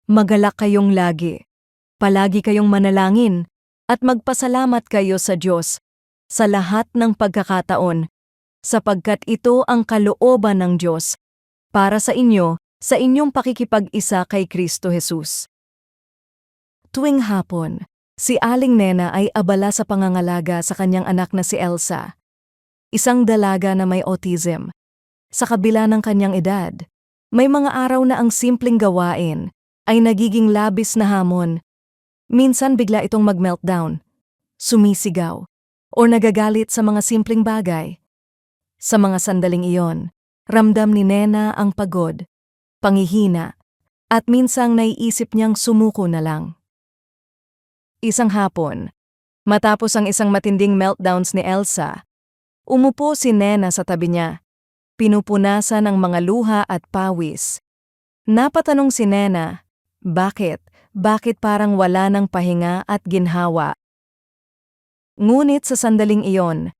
Magalak kayong lagi. Palagi kayong manalangin at magpasalamat kayo sa Diyos sa lahat ng pagkakataon, sapagkat ito ang kalooban ng Diyos para sa inyo sa inyong pakikipag-isa kay Kristo Jesus. Tuwing hapon, si Aling Nena ay abala sa pangangalaga sa kanyang anak na si Elsa, isang dalaga na may autism. Sa kabila ng kanyang edad, may mga araw na ang simpleng gawain ay nagiging labis na hamon. Minsan bigla itong mag-meltdown, sumisigaw, o nagagalit sa mga simpleng bagay. Sa mga sandaling iyon, ramdam ni Nena ang pagod, panghihina, at minsang naiisip niyang sumuko na lang. Isang hapon, matapos ang isang matinding meltdowns ni Elsa, umupo si Nena sa tabi niya, pinupunasan ng mga luha at pawis. Napatanong si Nena, bakit parang wala ng pahinga at ginhawa? Ngunit sa sandaling iyon,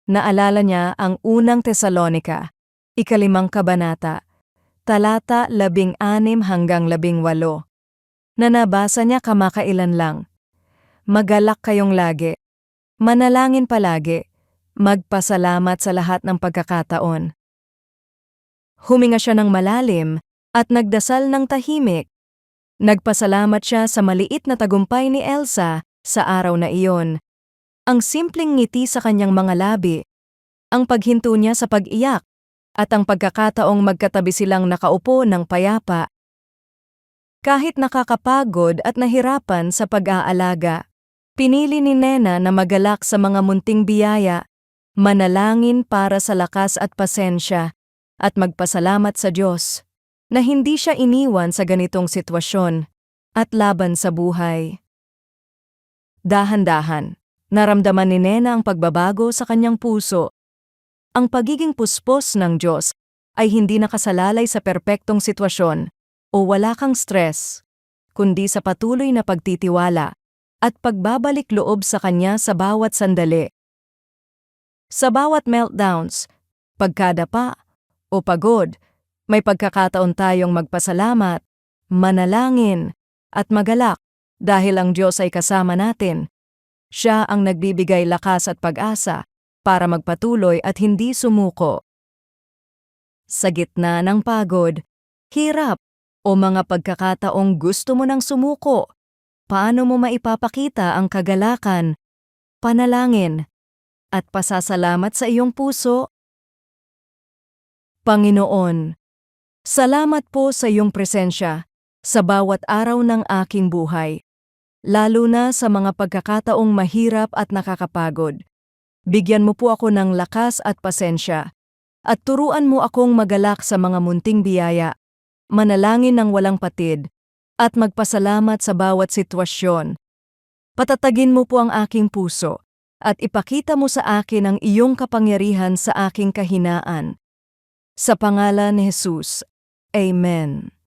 naalala niya ang unang Tesalonica, 5 kabanata, talata 16 hanggang 18, na nabasa niya kamakailan lang. Magalak kayong lagi, manalangin palagi, magpasalamat sa lahat ng pagkakataon. Huminga siya ng malalim at nagdasal ng tahimik. Nagpasalamat siya sa maliit na tagumpay ni Elsa sa araw na iyon. Ang simpleng ngiti sa kanyang mga labi, ang paghinto niya sa pag-iyak, at ang pagkakataong magkatabi silang nakaupo ng payapa. Kahit nakakapagod at nahirapan sa pag-aalaga, pinili ni Nena na magalak sa mga munting biyaya, manalangin para sa lakas at pasensya, at magpasalamat sa Diyos na hindi siya iniwan sa ganitong sitwasyon at laban sa buhay. Dahan-dahan, naramdaman ni Nena ang pagbabago sa kanyang puso. Ang pagiging puspos ng Diyos ay hindi nakasalalay sa perpektong sitwasyon o wala kang stress, kundi sa patuloy na pagtitiwala at pagbabalik loob sa Kanya sa bawat sandali. Sa bawat meltdowns, pagkadapa, o pagod, may pagkakataon tayong magpasalamat, manalangin, at magalak dahil ang Diyos ay kasama natin. Siya ang nagbibigay lakas at pag-asa para magpatuloy at hindi sumuko. Sa gitna ng pagod, hirap, o mga pagkakataong gusto mo nang sumuko, paano mo maipapakita ang kagalakan, panalangin, at pasasalamat sa iyong puso? Panginoon, salamat po sa iyong presensya sa bawat araw ng aking buhay, lalo na sa mga pagkakataong mahirap at nakakapagod. Bigyan mo po ako ng lakas at pasensya, at turuan mo akong magalak sa mga munting biyaya, manalangin ng walang patid, at magpasalamat sa bawat sitwasyon. Patatagin mo po ang aking puso, at ipakita mo sa akin ang iyong kapangyarihan sa aking kahinaan. Sa pangalan ni Jesus, Amen.